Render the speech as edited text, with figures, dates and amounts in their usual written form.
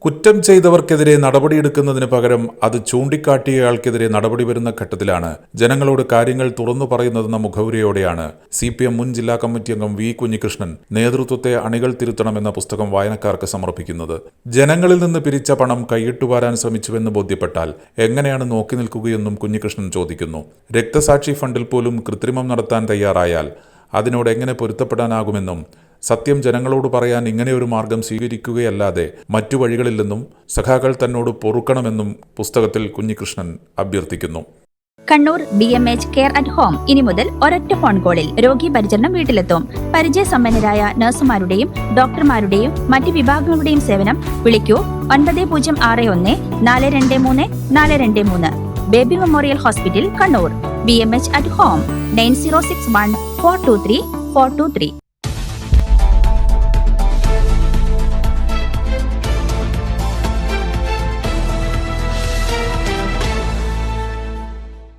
കുറ്റം ചെയ്തവർക്കെതിരെ നടപടിയെടുക്കുന്നതിന് പകരം അത് ചൂണ്ടിക്കാട്ടിയയാൾക്കെതിരെ നടപടി വരുന്ന ഘട്ടത്തിലാണ് ജനങ്ങളോട് കാര്യങ്ങൾ തുറന്നു പറയുന്നതെന്ന മുഖവുരയോടെയാണ് CPM മുൻ ജില്ലാ കമ്മിറ്റി അംഗം വി കുഞ്ഞികൃഷ്ണൻ നേതൃത്വത്തെ അണികൾ തിരുത്തണമെന്ന പുസ്തകം വായനക്കാർക്ക് സമർപ്പിക്കുന്നത്. ജനങ്ങളിൽ നിന്ന് പിരിച്ച പണം കൈയിട്ടുവാരാൻ ശ്രമിച്ചുവെന്ന് ബോധ്യപ്പെട്ടാൽ എങ്ങനെയാണ് നോക്കി നിൽക്കുകയെന്നും കുഞ്ഞികൃഷ്ണൻ ചോദിക്കുന്നു. രക്തസാക്ഷി ഫണ്ടിൽ പോലും കൃത്രിമം നടത്താൻ തയ്യാറായാൽ അതിനോട് എങ്ങനെ പൊരുത്തപ്പെടാനാകുമെന്നും സത്യം ജനങ്ങളോട് പറയാൻ ഇങ്ങനെയൊരു മാർഗം സ്വീകരിക്കുകയല്ലാതെ മറ്റു വഴികളില്ലെന്നും സഖാക്കൾ തന്നോട് പൊറുക്കണമെന്നും പുസ്തകത്തിൽ കുഞ്ഞികൃഷ്ണൻ അഭ്യർത്ഥിക്കുന്നു. Kannur BMH care at home ഇനി മുതൽ ഒരൊറ്റ ഫോൺ കോളിൽ രോഗി പരിചരണം വീട്ടിലെത്തും. പരിചയസമ്പന്നരായ നഴ്സുമാരുടെയും ഡോക്ടർമാരുടെയും മറ്റ് വിഭാഗങ്ങളുടെയും സേവനം വിളിക്കൂ 9061 423 423. Baby memorial hospital Kannur. BMH at home 9061 423 423.